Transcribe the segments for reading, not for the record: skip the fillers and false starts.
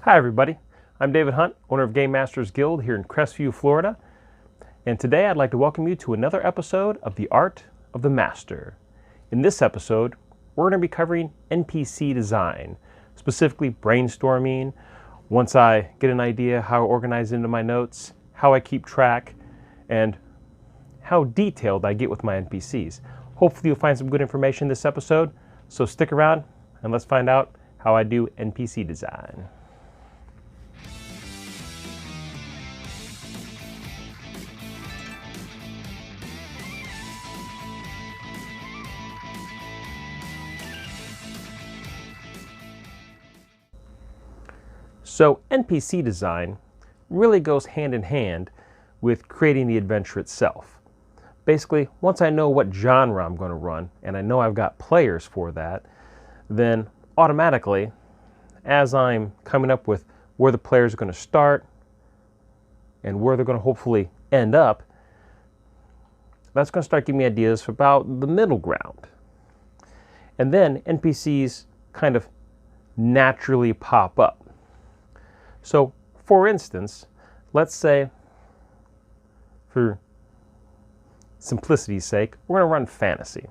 Hi everybody, I'm David Hunt, owner of GameMasters Guild here in Crestview, Florida, and today I'd like to welcome you to another episode of The Art of the Master. In this episode, we're going to be covering NPC design, specifically brainstorming, once I get an idea how I organize into my notes, how I keep track, and how detailed I get with my NPCs. Hopefully you'll find some good information in this episode, so stick around and let's find out how I do NPC design. So NPC design really goes hand in hand with creating the adventure itself. Basically, once I know what genre I'm going to run, and I know I've got players for that, then automatically, as I'm coming up with where the players are going to start and where they're going to hopefully end up, that's going to start giving me ideas about the middle ground. And then NPCs kind of naturally pop up. So, for instance, let's say, for simplicity's sake, we're going to run fantasy.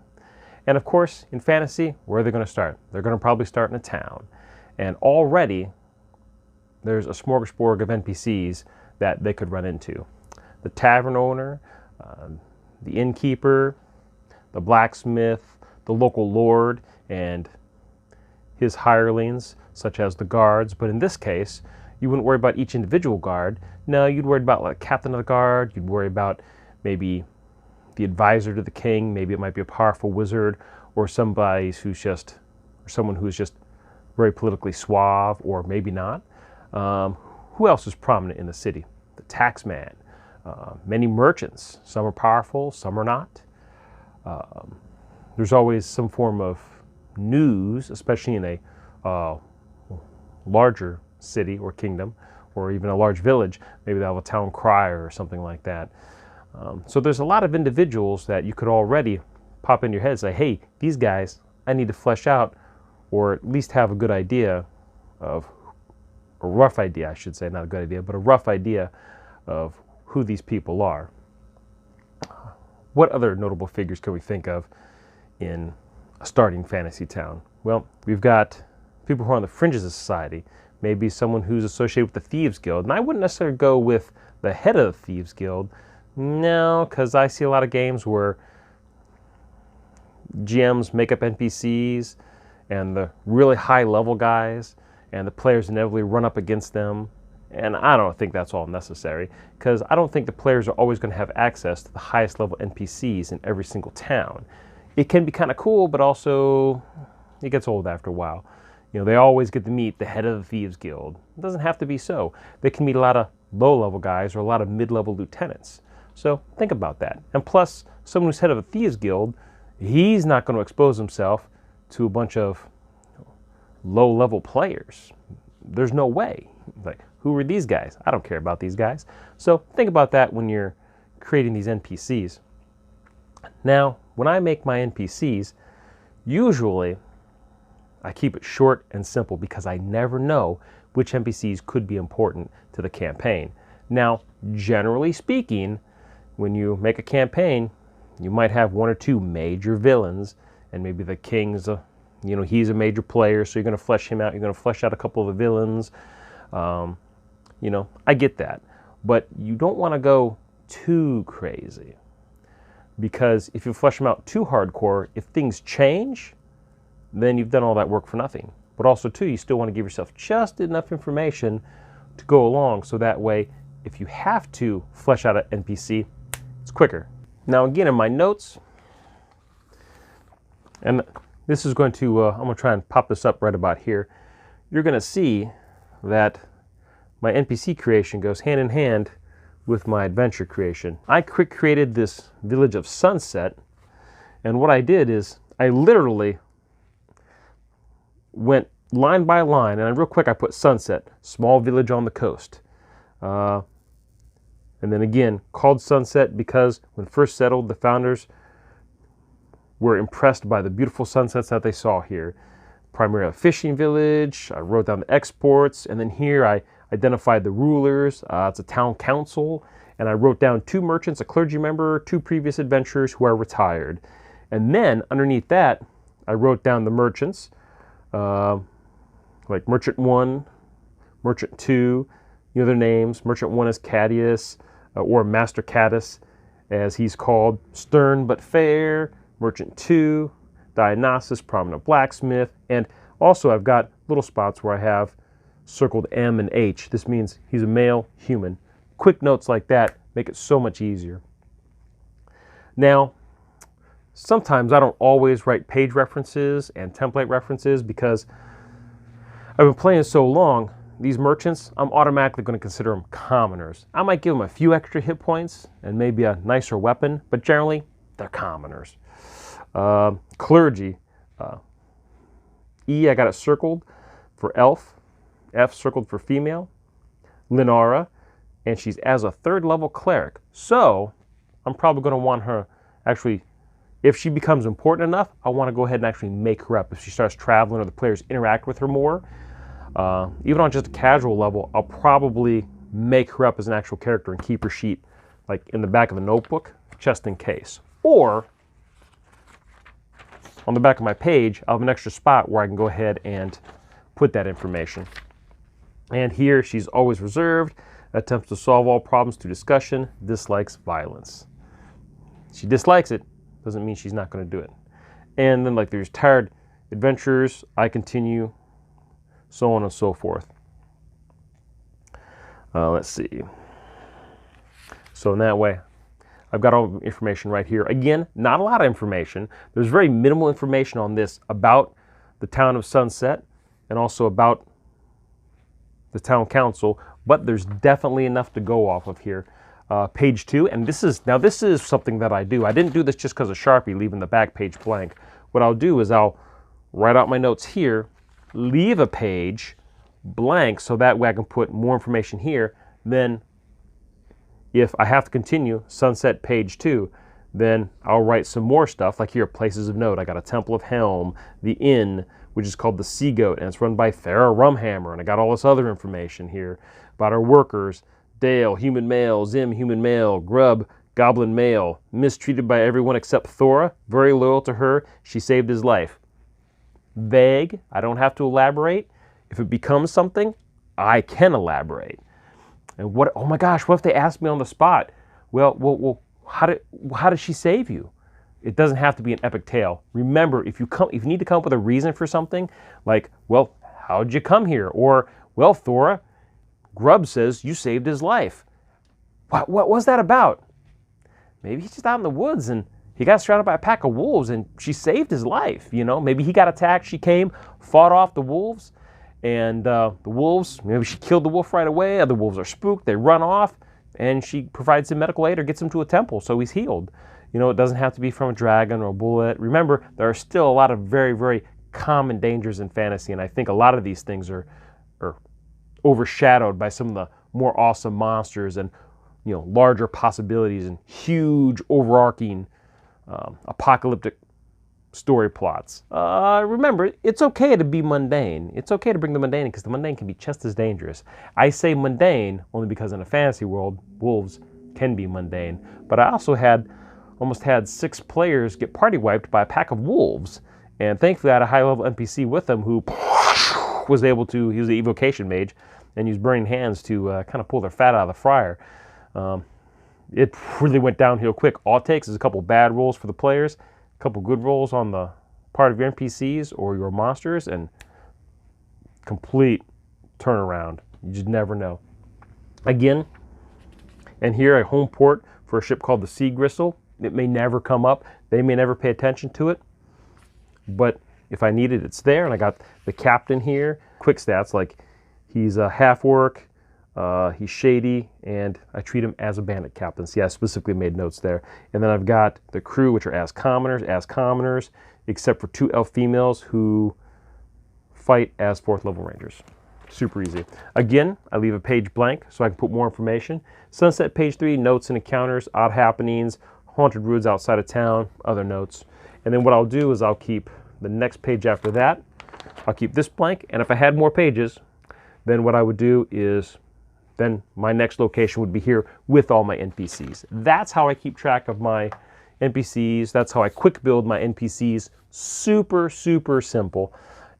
And of course, in fantasy, where are they going to start? They're going to probably start in a town. And already, there's a smorgasbord of NPCs that they could run into. The tavern owner, the innkeeper, the blacksmith, the local lord, and his hirelings, such as the guards. But in this case, you wouldn't worry about each individual guard. No, you'd worry about like captain of the guard. You'd worry about maybe the advisor to the king. Maybe it might be a powerful wizard or someone who's just very politically suave, or maybe not. Who else is prominent in the city? The taxman. Many merchants. Some are powerful, some are not. There's always some form of news, especially in a larger city or kingdom, or even a large village. Maybe they'll have a town crier or something like that. So there's a lot of individuals that you could already pop in your head and say, hey, these guys I need to flesh out, or at least have a good idea of, a rough idea I should say, not a good idea, but a rough idea of who these people are. What other notable figures can we think of in a starting fantasy town? Well, we've got people who are on the fringes of society. Maybe someone who's associated with the Thieves Guild. And I wouldn't necessarily go with the head of the Thieves Guild. No, because I see a lot of games where GMs make up NPCs and the really high level guys, and the players inevitably run up against them. And I don't think that's all necessary, because I don't think the players are always going to have access to the highest level NPCs in every single town. It can be kind of cool, but also it gets old after a while. You know, they always get to meet the head of the Thieves Guild. It doesn't have to be so. They can meet a lot of low-level guys or a lot of mid-level lieutenants. So think about that. And plus, someone who's head of a Thieves Guild, he's not going to expose himself to a bunch of low-level players. There's no way. Like, who are these guys? I don't care about these guys. So think about that when you're creating these NPCs. Now, when I make my NPCs, usually I keep it short and simple because I never know which NPCs could be important to the campaign. Now, generally speaking, when you make a campaign, you might have one or two major villains, and maybe the king's he's a major player, so you're going to flesh him out. You're going to flesh out a couple of the villains. I get that. But you don't want to go too crazy, because if you flesh them out too hardcore, if things change, then you've done all that work for nothing. But also, too, you still want to give yourself just enough information to go along, so that way, if you have to flesh out an NPC, it's quicker. Now, again, in my notes, and this is going to, I'm going to try and pop this up right about here. You're going to see that my NPC creation goes hand in hand with my adventure creation. I created this village of Sunset, and what I did is I literally went line by line, and real quick I put Sunset, small village on the coast. And then again, called Sunset because when first settled, the founders were impressed by the beautiful sunsets that they saw here. primarily a fishing village. I wrote down the exports, and then here I identified the rulers. It's a town council, and I wrote down 2 merchants, a clergy member, 2 previous adventurers who are retired. And then underneath that, I wrote down the merchants, like Merchant 1, Merchant 2, their names. Merchant 1 is Cadius, or Master Cadus, as he's called, stern but fair. Merchant 2, Dionysus, prominent blacksmith. And also I've got little spots where I have circled M and H. This means he's a male human. Quick notes like that make it so much easier. Now, sometimes I don't always write page references and template references because I've been playing so long. These merchants, I'm automatically going to consider them commoners. I might give them a few extra hit points and maybe a nicer weapon, but generally, they're commoners. Clergy. E, I got it circled for elf. F circled for female. Linara, and she's as a 3rd level cleric. So, I'm probably going to want her, actually, if she becomes important enough, I want to go ahead and actually make her up. If she starts traveling or the players interact with her more, even on just a casual level, I'll probably make her up as an actual character and keep her sheet like in the back of a notebook, just in case. Or on the back of my page, I'll have an extra spot where I can go ahead and put that information. And here, she's always reserved, attempts to solve all problems through discussion, dislikes violence. She dislikes it, doesn't mean she's not going to do it. And then like there's tired adventurers, I continue, so on and so forth. Let's see. So in that way, I've got all the information right here. Again, not a lot of information. There's very minimal information on this about the town of Sunset and also about the town council, but there's definitely enough to go off of here. Page 2, and this is something that I do. I didn't do this just because of Sharpie, leaving the back page blank. What I'll do is I'll write out my notes here, leave a page blank so that way I can put more information here. Then if I have to continue Sunset page 2, then I'll write some more stuff, like here, places of note. I got a Temple of Helm, the inn, which is called the Sea Goat, and it's run by Thera Rumhammer, and I got all this other information here about our workers, Dale, human male, Zim, human male, Grub, goblin male, mistreated by everyone except Thora, very loyal to her, she saved his life. Vague, I don't have to elaborate. If it becomes something, I can elaborate. And what, oh my gosh, what if they ask me on the spot? Well, how did she save you? It doesn't have to be an epic tale. Remember, if you need to come up with a reason for something, like, well, how'd you come here? Or, well, Thora, Grub says you saved his life. What was that about? Maybe he's just out in the woods and he got surrounded by a pack of wolves and she saved his life, Maybe he got attacked, she came, fought off the wolves, and the wolves, maybe she killed the wolf right away, other wolves are spooked, they run off, and she provides him medical aid or gets him to a temple so he's healed. It doesn't have to be from a dragon or a bullet. Remember, there are still a lot of very, very common dangers in fantasy, and I think a lot of these things are overshadowed by some of the more awesome monsters and larger possibilities and huge overarching apocalyptic story plots. Remember, it's okay to be mundane. It's okay to bring the mundane in because the mundane can be just as dangerous. I say mundane only because in a fantasy world, wolves can be mundane. But I also almost had 6 players get party wiped by a pack of wolves. And thankfully I had a high level NPC with them who was able to, he was the evocation mage, and use burning hands to kind of pull their fat out of the fryer. It really went downhill quick. All it takes is a couple bad rolls for the players, a couple good rolls on the part of your NPCs or your monsters, and complete turnaround. You just never know. Again, and here a home port for a ship called the Sea Gristle. It may never come up. They may never pay attention to it. But if I need it, it's there. And I got the captain here. Quick stats, like he's a half-orc, he's shady, and I treat him as a bandit captain. See, I specifically made notes there. And then I've got the crew, which are as commoners, except for 2 elf females who fight as 4th level rangers. Super easy. Again, I leave a page blank so I can put more information. Sunset page 3, notes and encounters, odd happenings, haunted woods outside of town, other notes. And then what I'll do is I'll keep the next page after that I'll keep this blank, and if I had more pages, then what I would do is, then my next location would be here with all my NPCs. That's how I keep track of my NPCs. That's how I quick build my NPCs. Super, super simple.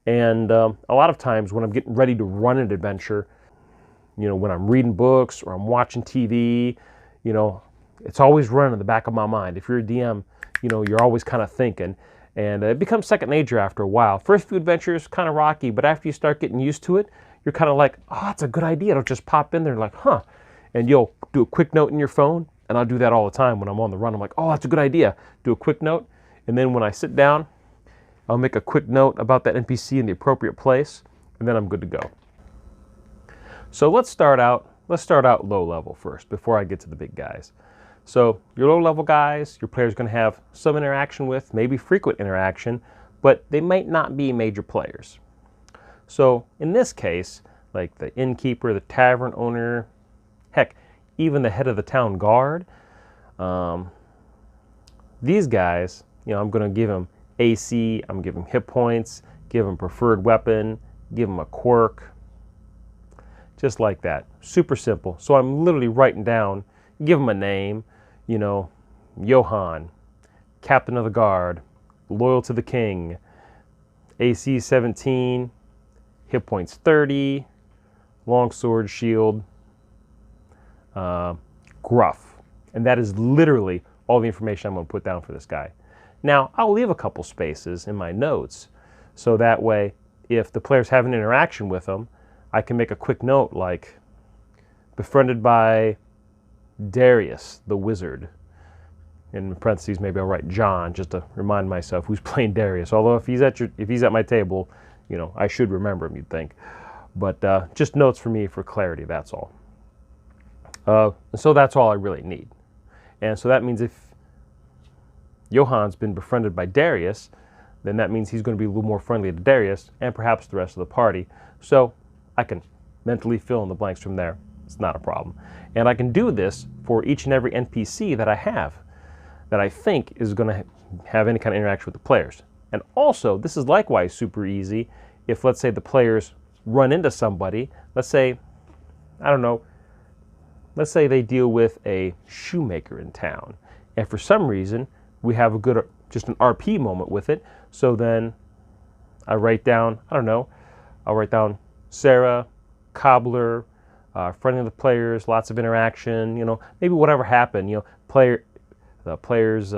And a lot of times when I'm getting ready to run an adventure, you know, when I'm reading books or I'm watching TV, you know, it's always running in the back of my mind. If you're a DM, you know, you're always kind of thinking. And it becomes second nature after a while. First few adventures, kind of rocky, but after you start getting used to it, you're kind of like, oh, that's a good idea. It'll just pop in there and like, huh. And you'll do a quick note in your phone, and I'll do that all the time when I'm on the run. I'm like, oh, that's a good idea. Do a quick note, and then when I sit down, I'll make a quick note about that NPC in the appropriate place, and then I'm good to go. So let's start out low level first before I get to the big guys. So your low level guys, your player's going to have some interaction with, maybe frequent interaction, but they might not be major players. So in this case, like the innkeeper, the tavern owner, heck, even the head of the town guard, these guys, you know, I'm going to give them AC, I'm going to give them hit points, give them preferred weapon, give them a quirk, just like that. Super simple. So I'm literally writing down, give them a name, you know, Johann, captain of the guard, loyal to the king, AC 17, hit points 30, long sword, shield, gruff. And that is literally all the information I'm going to put down for this guy. Now, I'll leave a couple spaces in my notes, so that way, if the players have an interaction with them, I can make a quick note like, befriended by Darius, the wizard. In parentheses, maybe I'll write John, just to remind myself who's playing Darius. Although if he's at my table, you know, I should remember him, you'd think. But just notes for me for clarity, that's all. So that's all I really need. And so that means if Johann's been befriended by Darius, then that means he's going to be a little more friendly to Darius and perhaps the rest of the party. So I can mentally fill in the blanks from there. It's not a problem. And I can do this for each and every NPC that I have, that I think is going to have any kind of interaction with the players. And also, this is likewise super easy if, let's say, the players run into somebody. Let's say, I don't know, let's say they deal with a shoemaker in town. And for some reason, we have a good, just an RP moment with it. So then I write down, I don't know, I'll write down Sarah, cobbler, friendly of the players, lots of interaction, you know, maybe whatever happened, you know, the players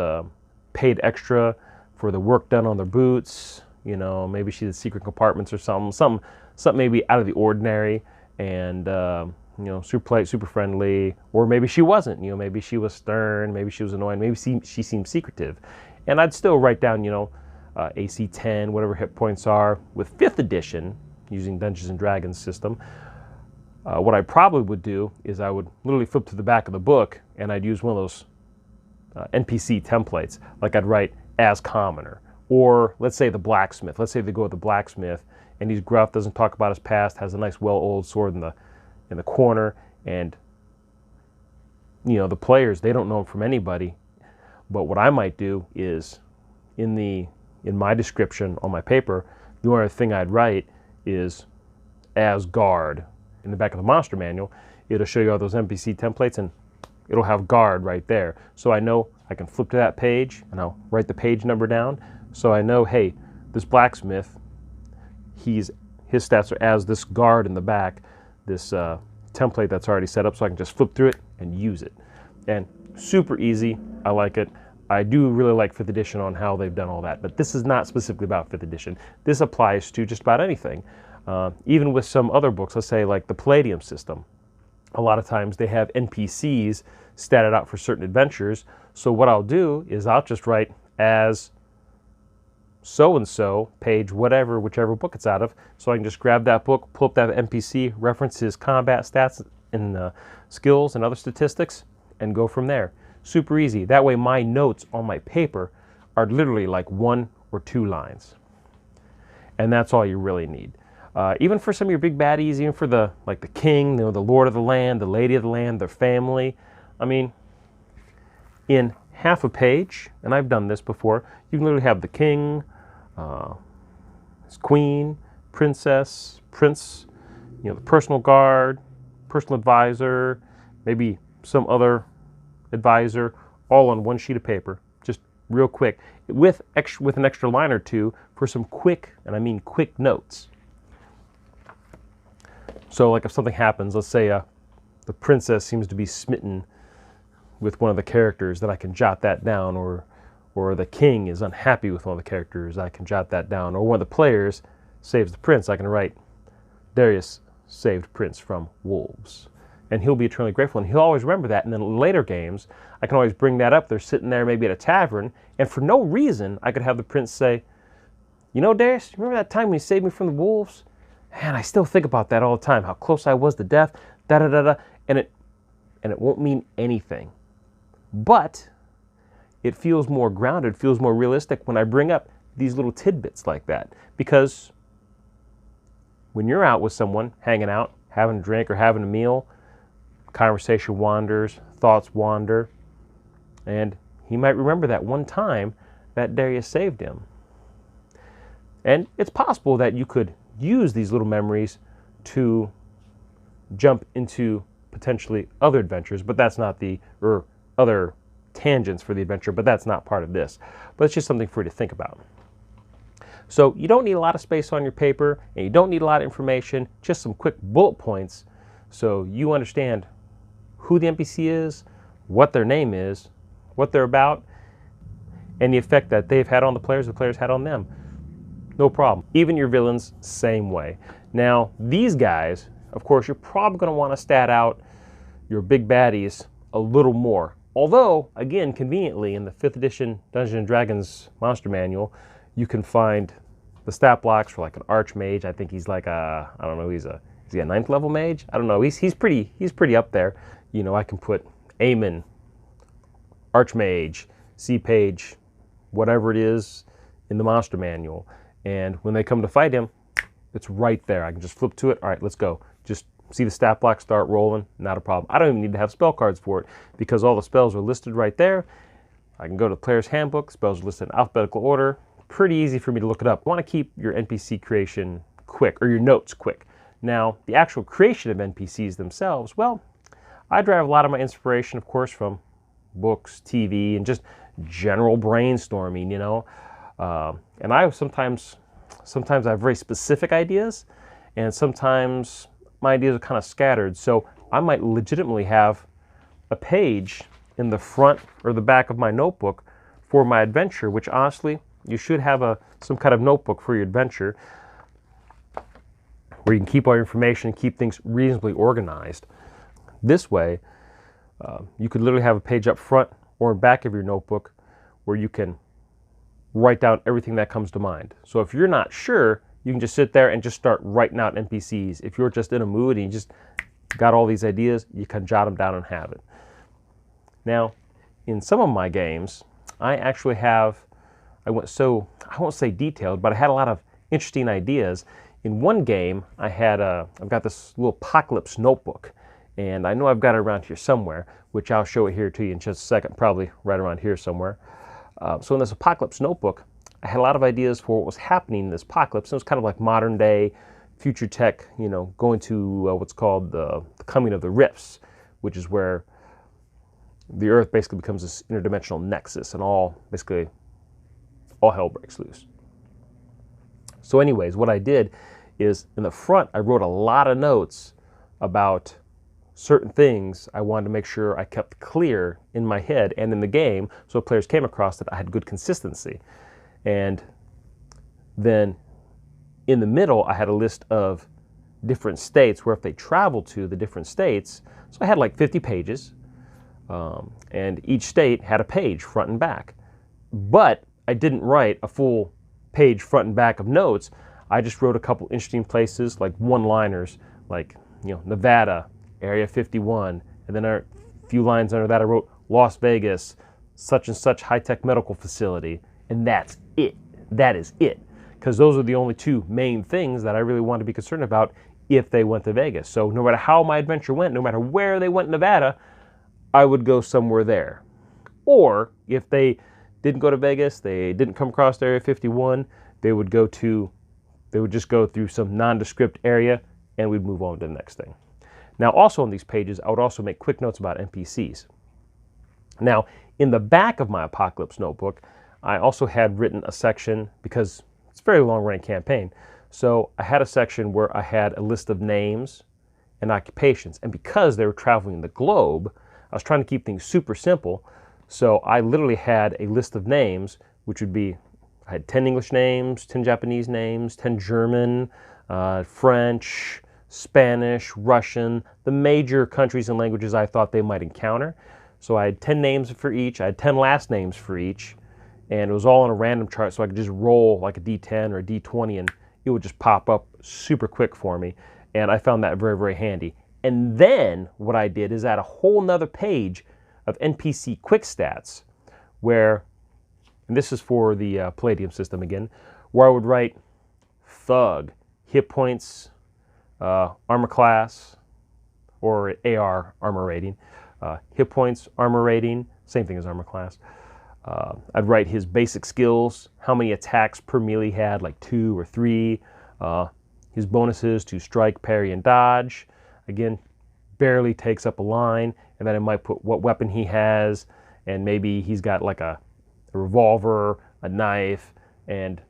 paid extra for the work done on their boots, you know, maybe she did secret compartments or something maybe out of the ordinary, and you know, super polite, super friendly, or maybe she wasn't, you know, maybe she was stern, maybe she was annoying, maybe she seemed secretive. And I'd still write down, you know, AC 10, whatever hit points are. With 5th edition, using Dungeons & Dragons system, what I probably would do is I would literally flip to the back of the book and I'd use one of those NPC templates. Like I'd write as commoner, or let's say the blacksmith. Let's say they go with the blacksmith and he's gruff, doesn't talk about his past, has a nice well-oiled sword in the corner, and you know, the players, they don't know him from anybody. But what I might do is in my description on my paper, the only other thing I'd write is as guard. In the back of the monster manual, it'll show you all those NPC templates and it'll have guard right there. So I know I can flip to that page and I'll write the page number down. So I know, hey, this blacksmith, his stats are as this guard in the back, this template that's already set up, so I can just flip through it and use it. And super easy, I like it. I do really like 5th edition on how they've done all that, but this is not specifically about 5th edition. This applies to just about anything. Even with some other books, let's say like the Palladium system, a lot of times they have NPCs statted out for certain adventures. So what I'll do is I'll just write as so-and-so, page whatever, whichever book it's out of, so I can just grab that book, pull up that NPC, reference his combat stats and skills and other statistics, and go from there. Super easy. That way my notes on my paper are literally like 1 or 2 lines. And that's all you really need. Even for some of your big baddies, even for the king, you know, the lord of the land, the lady of the land, their family. I mean, in half a page, and I've done this before, you can literally have the king, queen, princess, prince, the personal guard, personal advisor, maybe some other advisor, all on one sheet of paper, just real quick, with an extra line or two for some quick, and I mean quick notes. So like if something happens, let's say the princess seems to be smitten with one of the characters, then I can jot that down, or the king is unhappy with one of the characters, I can jot that down, or one of the players saves the prince, I can write Darius saved prince from wolves. And he'll be eternally grateful, and he'll always remember that. And then in later games, I can always bring that up. They're sitting there maybe at a tavern, and for no reason, I could have the prince say, Darius, remember that time when you saved me from the wolves? Man, I still think about that all the time, how close I was to death, da-da-da-da, and it won't mean anything. But it feels more grounded, feels more realistic when I bring up these little tidbits like that. Because when you're out with someone, hanging out, having a drink or having a meal, conversation wanders, thoughts wander, and he might remember that one time that Darius saved him. And it's possible that you could use these little memories to jump into potentially other adventures, but that's not or other tangents for the adventure, but that's not part of this. But it's just something for you to think about. So you don't need a lot of space on your paper, and you don't need a lot of information, just some quick bullet points so you understand who the NPC is, what their name is, what they're about, and the effect that they've had on the players had on them. No problem. Even your villains, same way. Now, these guys, of course, you're probably going to want to stat out your big baddies a little more. Although, again, conveniently, in the 5th edition Dungeons & Dragons Monster Manual, you can find the stat blocks for like an archmage. I think he's like I don't know, is he a 9th level mage? I don't know. He's pretty up there. I can put Aemon, Archmage, Sea Page, whatever it is in the Monster Manual. And when they come to fight him, it's right there. I can just flip to it. All right, let's go. Just see the stat block start rolling. Not a problem. I don't even need to have spell cards for it because all the spells are listed right there. I can go to the player's handbook. Spells are listed in alphabetical order. Pretty easy for me to look it up. You want to keep your NPC creation quick, or your notes quick. Now, the actual creation of NPCs themselves, well, I derive a lot of my inspiration, of course, from books, TV, and just general brainstorming, And I sometimes I have very specific ideas, and sometimes my ideas are kind of scattered. So I might legitimately have a page in the front or the back of my notebook for my adventure, which honestly, you should have some kind of notebook for your adventure where you can keep all your information and keep things reasonably organized. This way, you could literally have a page up front or in back of your notebook where you can write down everything that comes to mind. So if you're not sure, you can just sit there and just start writing out NPCs. If you're just in a mood and you just got all these ideas, you can jot them down and have it. Now, in some of my games, I actually have, I won't say detailed, but I had a lot of interesting ideas. In one game, I've got this little apocalypse notebook, and I know I've got it around here somewhere, which I'll show it here to you in just a second, probably right around here somewhere. So in this apocalypse notebook, I had a lot of ideas for what was happening in this apocalypse. It was kind of like modern day future tech, going to what's called the coming of the rifts, which is where the Earth basically becomes this interdimensional nexus, and all hell breaks loose. So anyways, what I did is in the front, I wrote a lot of notes about certain things I wanted to make sure I kept clear in my head and in the game, so players came across that I had good consistency. And then in the middle, I had a list of different states where if they traveled to the different states, so I had like 50 pages, and each state had a page front and back. But I didn't write a full page front and back of notes. I just wrote a couple interesting places, like one-liners, like Nevada, Area 51, and then a few lines under that I wrote Las Vegas, such and such high-tech medical facility, and that's it. That is it, because those are the only two main things that I really wanted to be concerned about if they went to Vegas. So no matter how my adventure went, no matter where they went in Nevada, I would go somewhere there. Or if they didn't go to Vegas, they didn't come across Area 51, they would go to They would just go through some nondescript area and we'd move on to the next thing. Now, also on these pages, I would also make quick notes about NPCs. Now, in the back of my Apocalypse notebook, I also had written a section, because it's a very long-running campaign, so I had a section where I had a list of names and occupations. And because they were traveling the globe, I was trying to keep things super simple. So I literally had a list of names, which would be, I had 10 English names, 10 Japanese names, 10 German, French, Spanish, Russian, the major countries and languages I thought they might encounter. So I had 10 names for each, I had 10 last names for each, and it was all on a random chart, so I could just roll like a D10 or a D20 and it would just pop up super quick for me. And I found that very, very handy. And then what I did is add a whole nother page of NPC quick stats where, and this is for the Palladium system again, where I would write thug, hit points, armor class, or AR armor rating, hit points, armor rating, same thing as armor class. I'd write his basic skills, how many attacks per melee he had, like 2 or 3, his bonuses to strike, parry, and dodge. Again, barely takes up a line, and then I might put what weapon he has, and maybe he's got like a revolver, a knife, and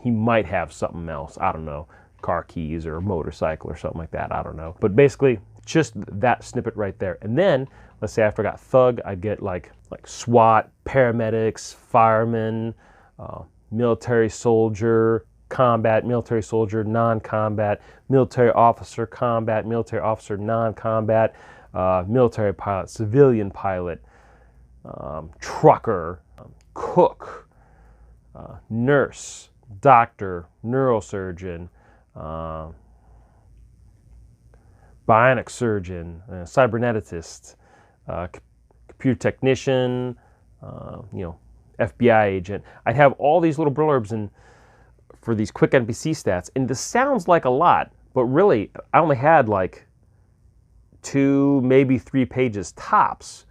he might have something else. I don't know, car keys or a motorcycle or something like that. I don't know. But basically, just that snippet right there. And then, let's say after I got thug, I'd get like SWAT, paramedics, firemen, military soldier, combat, military soldier, non-combat, military officer, combat, military officer, non-combat, military pilot, civilian pilot, trucker, cook, nurse, doctor, neurosurgeon, bionic surgeon, cyberneticist, computer technician, FBI agent. I'd have all these little blurbs for these quick NPC stats, and this sounds like a lot, but really I only had like 2, maybe 3 pages tops,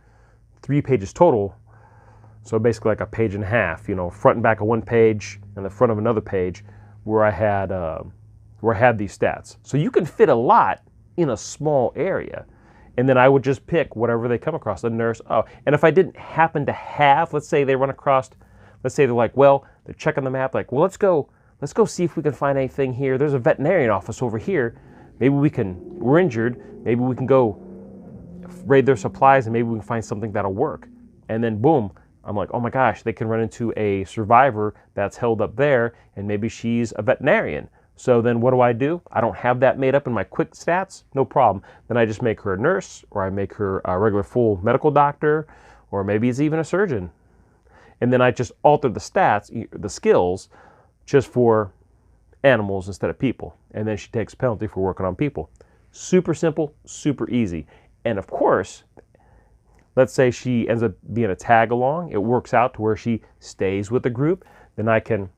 3 pages total. So basically like a page and a half, front and back of one page and the front of another page where I had these stats. So you can fit a lot in a small area. And then I would just pick whatever they come across, the nurse. Oh, and if I didn't happen to have, let's say they run across, let's say they're like, well, they're checking the map, like, well, let's go see if we can find anything here. There's a veterinarian office over here. Maybe we're injured. Maybe we can go raid their supplies and maybe we can find something that'll work. And then boom, I'm like, oh my gosh, they can run into a survivor that's held up there and maybe she's a veterinarian. So then what do? I don't have that made up in my quick stats, no problem. Then I just make her a nurse, or I make her a regular full medical doctor, or maybe it's even a surgeon. And then I just alter the stats, the skills, just for animals instead of people. And then she takes a penalty for working on people. Super simple, super easy. And of course, let's say she ends up being a tag along. It works out to where she stays with the group. Then I can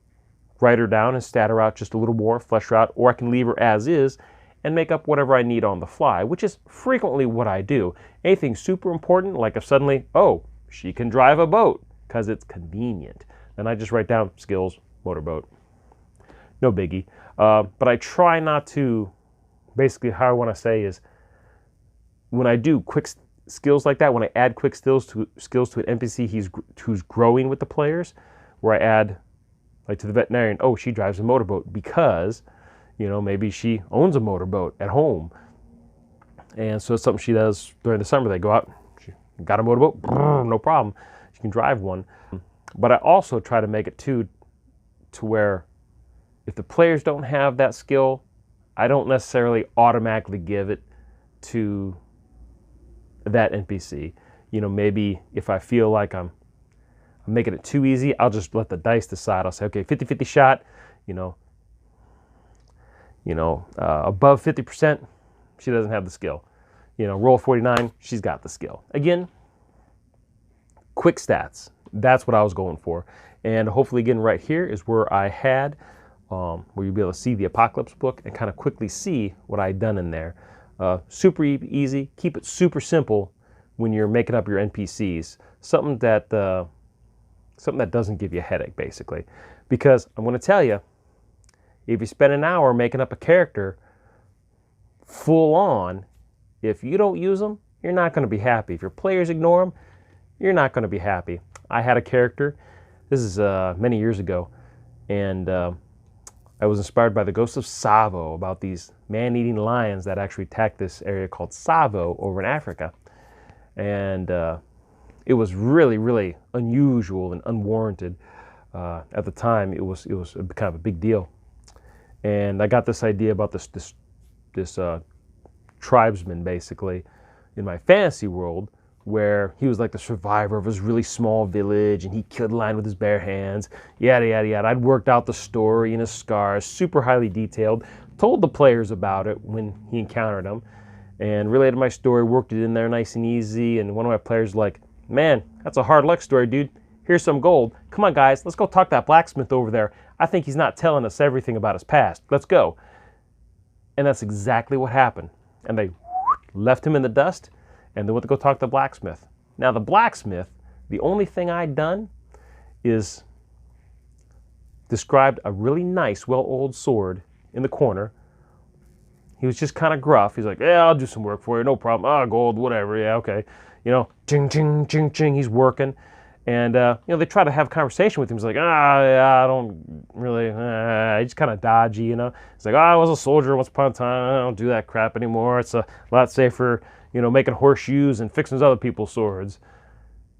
write her down and stat her out just a little more, flesh her out, or I can leave her as is and make up whatever I need on the fly, which is frequently what I do. Anything super important, like if suddenly, oh, she can drive a boat because it's convenient, then I just write down skills, motorboat. No biggie. But I try not to, basically how I want to say is, when I do quick skills like that, when I add quick skills to an NPC who's growing with the players, where I add, like to the veterinarian, oh, she drives a motorboat because, maybe she owns a motorboat at home. And so it's something she does during the summer. They go out, she got a motorboat, no problem. She can drive one. But I also try to make it to where if the players don't have that skill, I don't necessarily automatically give it to that NPC. Maybe if I feel like I'm making it too easy, I'll just let the dice decide. I'll say, okay, 50-50 shot, above 50%, she doesn't have the skill. Roll 49, she's got the skill. Again, quick stats. That's what I was going for. And hopefully, again, right here is where I had, where you'll be able to see the Apocalypse book and kind of quickly see what I had done in there. Super easy. Keep it super simple when you're making up your NPCs. Something that doesn't give you a headache, basically. Because I'm going to tell you, If you spend an hour making up a character full on, if you don't use them, you're not going to be happy. If your players ignore them, you're not going to be happy. I had a character, this is many years ago, and I was inspired by the Ghost of Tsavo, about these man-eating lions that actually attacked this area called Tsavo over in Africa. And it was really, really unusual and unwarranted. At the time, it was kind of a big deal. And I got this idea about this tribesman, basically, in my fantasy world, where he was like the survivor of his really small village, and he killed a lion with his bare hands, yada, yada, yada. I'd worked out the story and his scars, super highly detailed, told the players about it when he encountered them, and related my story, worked it in there nice and easy. And one of my players was like, man, that's a hard luck story, dude. Here's some gold. Come on, guys, let's go talk to that blacksmith over there. I think he's not telling us everything about his past. Let's go. And that's exactly what happened. And they left him in the dust, and they went to go talk to the blacksmith. Now, the blacksmith, the only thing I'd done is described a really nice, well-oiled sword in the corner. He was just kind of gruff. He's like, yeah, I'll do some work for you, no problem. Ah, gold, whatever, yeah, okay. You know, ching, ching, ching, ching, he's working. And, they try to have a conversation with him. He's like, yeah, I don't really, he's kind of dodgy, you know. He's like, I was a soldier once upon a time. I don't do that crap anymore. It's a lot safer, making horseshoes and fixing other people's swords,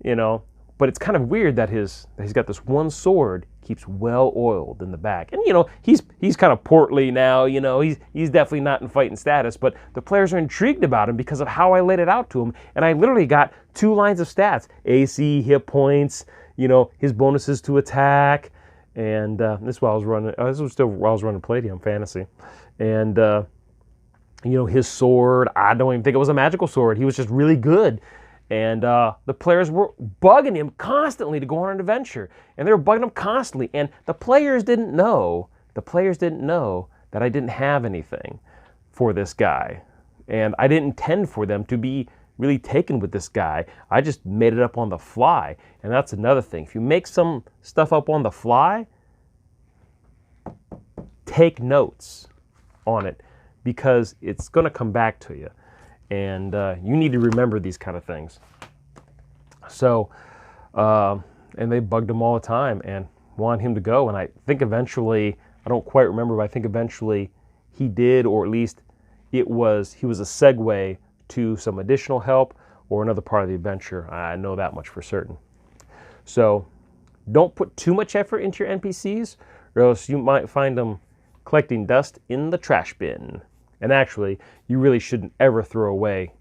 But it's kind of weird that he's got this one sword, keeps well oiled in the back. And, he's kind of portly now, he's definitely not in fighting status, but the players are intrigued about him because of how I laid it out to him. And I literally got 2 lines of stats: AC, hit points, his bonuses to attack. And this was still while I was running Palladium Fantasy. And, his sword, I don't even think it was a magical sword. He was just really good. And the players were bugging him constantly to go on an adventure. And they were bugging him constantly. And the players didn't know that I didn't have anything for this guy. And I didn't intend for them to be really taken with this guy. I just made it up on the fly. And that's another thing. If you make some stuff up on the fly, take notes on it, because it's going to come back to you. And you need to remember these kind of things. So, and they bugged him all the time and wanted him to go. And I think eventually, I don't quite remember, but I think eventually he did, or at least he was a segue to some additional help or another part of the adventure. I know that much for certain. So don't put too much effort into your NPCs, or else you might find them collecting dust in the trash bin. And actually, you really shouldn't ever throw away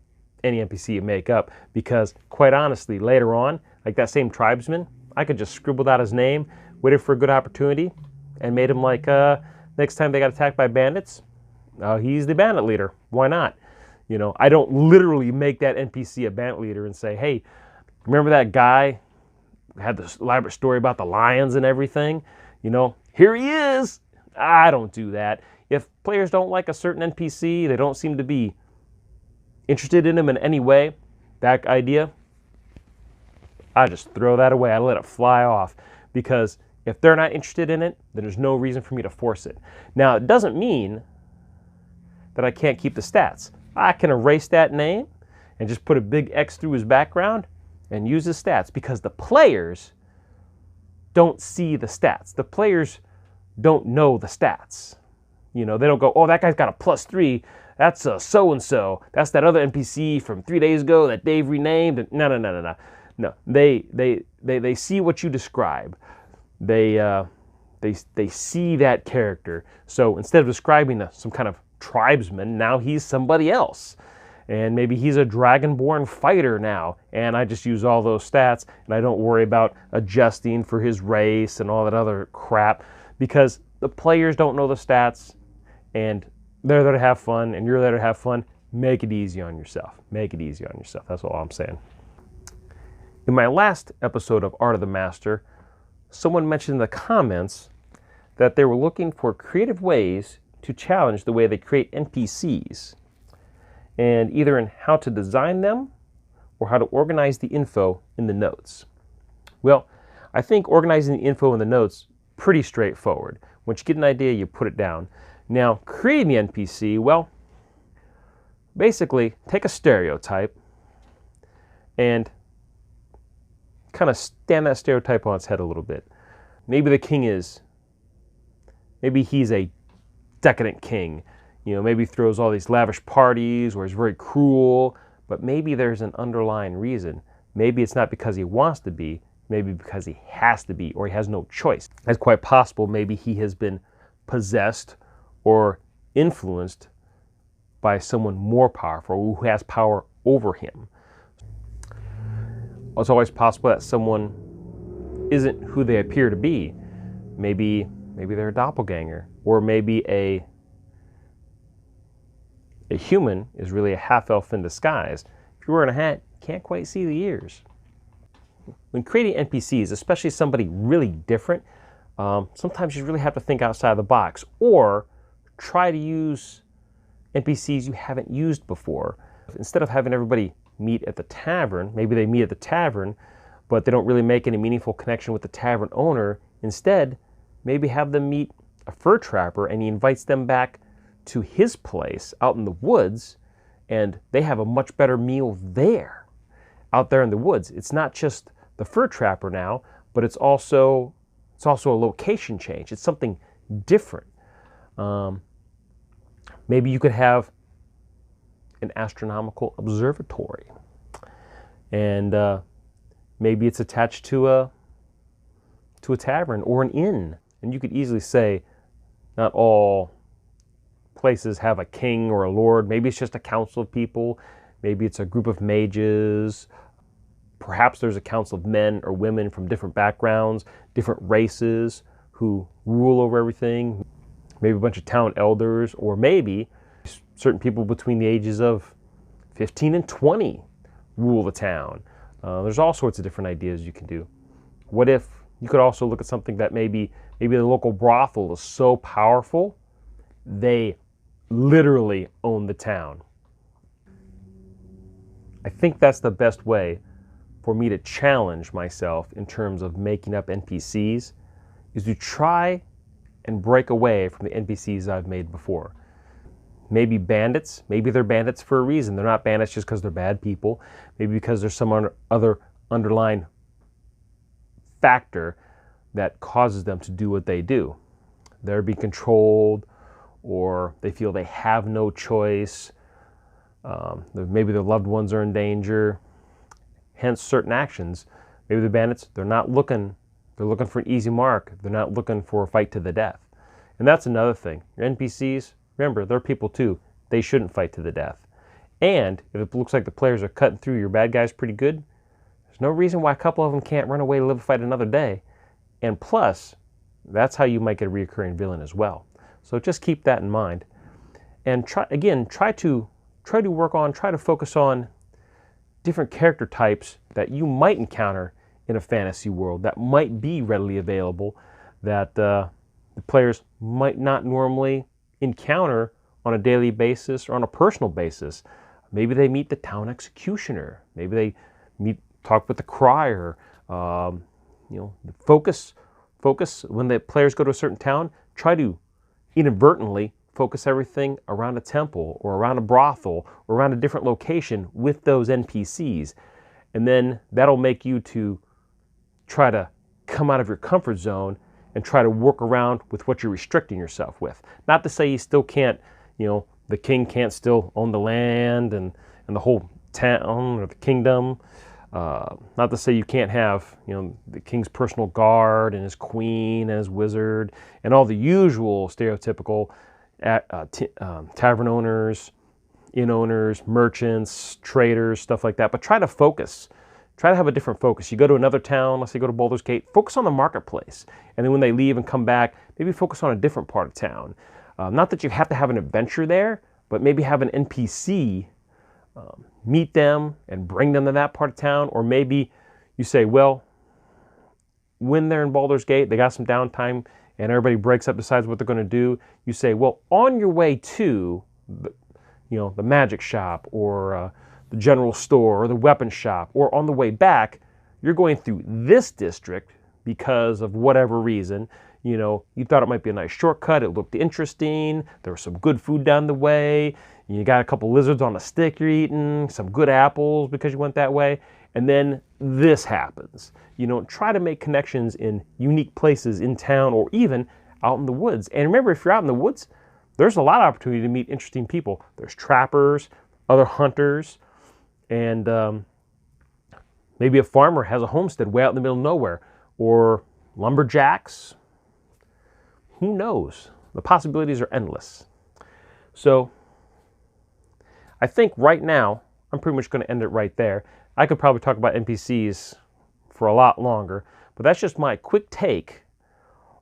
any NPC you make up, because quite honestly, later on, like that same tribesman, I could just scribbled out his name, waited for a good opportunity, and made him like, next time they got attacked by bandits, he's the bandit leader. Why not? I don't literally make that NPC a bandit leader and say, hey, remember that guy who had this elaborate story about the lions and everything? Here he is. I don't do that. If players don't like a certain NPC, they don't seem to be interested in him in any way, that idea, I just throw that away. I let it fly off, because if they're not interested in it, then there's no reason for me to force it. Now, it doesn't mean that I can't keep the stats. I can erase that name and just put a big X through his background and use his stats, because the players don't see the stats. The players don't know the stats. They don't go, oh, that guy's got a +3. That's a so-and-so. That's that other NPC from 3 days ago that Dave renamed. No. No, they see what you describe. They see that character. So instead of describing some kind of tribesman, now he's somebody else. And maybe he's a dragonborn fighter now. And I just use all those stats, and I don't worry about adjusting for his race and all that other crap, because the players don't know the stats. And they're there to have fun, and you're there to have fun. Make it easy on yourself. Make it easy on yourself. That's all I'm saying. In my last episode of Art of the Master, someone mentioned in the comments that they were looking for creative ways to challenge the way they create NPCs, and either in how to design them or how to organize the info in the notes. Well, I think organizing the info in the notes pretty straightforward. Once you get an idea, you put it down. Now, creating the NPC, well, basically take a stereotype and kind of stand that stereotype on its head a little bit. Maybe the king maybe he's a decadent king. Maybe he throws all these lavish parties or he's very cruel, but maybe there's an underlying reason. Maybe it's not because he wants to be, maybe because he has to be or he has no choice. It's quite possible maybe he has been possessed or influenced by someone more powerful who has power over him. It's always possible that someone isn't who they appear to be. Maybe they're a doppelganger, or maybe a human is really a half-elf in disguise. If you're wearing a hat, you can't quite see the ears. When creating NPCs, especially somebody really different, sometimes you really have to think outside the box, or try to use NPCs you haven't used before. Instead of having everybody meet at the tavern, maybe they meet at the tavern, but they don't really make any meaningful connection with the tavern owner. Instead, maybe have them meet a fur trapper and he invites them back to his place out in the woods, and they have a much better meal there, out there in the woods. It's not just the fur trapper now, but it's also a location change. It's something different. Maybe you could have an astronomical observatory, and maybe it's attached to a tavern or an inn. And you could easily say, not all places have a king or a lord. Maybe it's just a council of people. Maybe it's a group of mages. Perhaps there's a council of men or women from different backgrounds, different races who rule over everything. Maybe a bunch of town elders, or maybe certain people between the ages of 15 and 20 rule the town. There's all sorts of different ideas you can do. What if you could also look at something that maybe the local brothel is so powerful, they literally own the town. I think that's the best way for me to challenge myself in terms of making up NPCs, is to try and break away from the NPCs I've made before. Maybe bandits, maybe they're bandits for a reason. They're not bandits just because they're bad people. Maybe because there's some other underlying factor that causes them to do what they do. They're being controlled, or they feel they have no choice. Maybe their loved ones are in danger. Hence certain actions. Maybe the bandits, they're looking for an easy mark. They're not looking for a fight to the death. And that's another thing. Your NPCs, remember, they're people too. They shouldn't fight to the death. And if it looks like the players are cutting through your bad guys pretty good, there's no reason why a couple of them can't run away to live and fight another day. And plus, that's how you might get a recurring villain as well. So just keep that in mind. And try to focus on different character types that you might encounter in a fantasy world that might be readily available, that the players might not normally encounter on a daily basis or on a personal basis. Maybe they meet the town executioner. Maybe they talk with the crier. Focus when the players go to a certain town. Try to inadvertently focus everything around a temple or around a brothel or around a different location with those NPCs. And then that'll make you to try to come out of your comfort zone and try to work around with what you're restricting yourself with. Not to say you still can't, the king can't still own the land and the whole town or the kingdom. Not to say you can't have, the king's personal guard and his queen and his wizard and all the usual stereotypical tavern owners, inn owners, merchants, traders, stuff like that. But try to focus. Try to have a different focus. You go to another town, let's say you go to Baldur's Gate, focus on the marketplace. And then when they leave and come back, maybe focus on a different part of town. Not that you have to have an adventure there, but maybe have an NPC meet them and bring them to that part of town. Or maybe you say, well, when they're in Baldur's Gate, they got some downtime and everybody breaks up, decides what they're going to do. You say, well, on your way to the magic shop or the general store or the weapon shop, or on the way back, you're going through this district because of whatever reason. You know, you thought it might be a nice shortcut. It looked interesting. There was some good food down the way. You got a couple lizards on a stick you're eating, some good apples because you went that way. And then this happens. You know, try to make connections in unique places in town or even out in the woods. And remember, if you're out in the woods, there's a lot of opportunity to meet interesting people. There's trappers, other hunters, and maybe a farmer has a homestead way out in the middle of nowhere, or lumberjacks. Who knows? The possibilities are endless. So I think right now, I'm pretty much going to end it right there. I could probably talk about NPCs for a lot longer, but that's just my quick take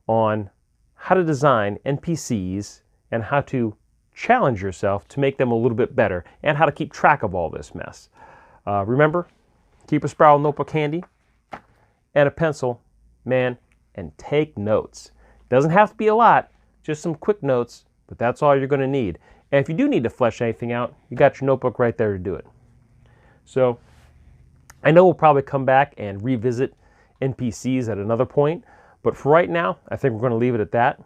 on how to design NPCs and how to challenge yourself to make them a little bit better, and how to keep track of all this mess. Remember, keep a spiral notebook handy and a pencil, man, and take notes. Doesn't have to be a lot, just some quick notes, but that's all you're going to need. And if you do need to flesh anything out, you got your notebook right there to do it. So I know we'll probably come back and revisit NPCs at another point, but for right now, I think we're going to leave it at that.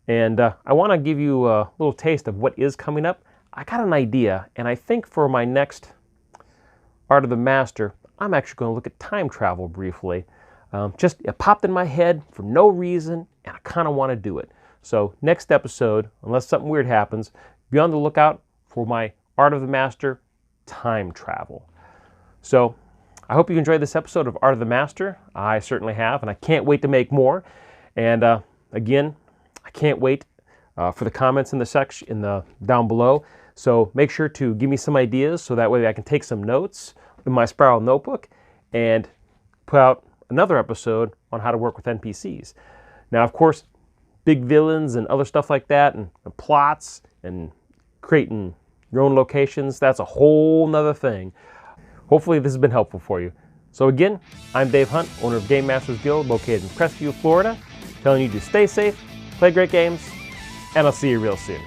And I want to give you a little taste of what is coming up. I got an idea, and I think for my next Art of the Master, I'm actually going to look at time travel briefly. Just it popped in my head for no reason, and I kind of want to do it. So next episode, unless something weird happens, be on the lookout for my Art of the Master time travel. So I hope you enjoyed this episode of Art of the Master. I certainly have, and I can't wait to make more. And again, I can't wait for the comments in the section down below. So make sure to give me some ideas so that way I can take some notes in my spiral notebook and put out another episode on how to work with NPCs. Now, of course, big villains and other stuff like that, and plots and creating your own locations, that's a whole nother thing. Hopefully this has been helpful for you. So again, I'm Dave Hunt, owner of GameMasters Guild, located in Crestview, Florida, telling you to stay safe, play great games, and I'll see you real soon.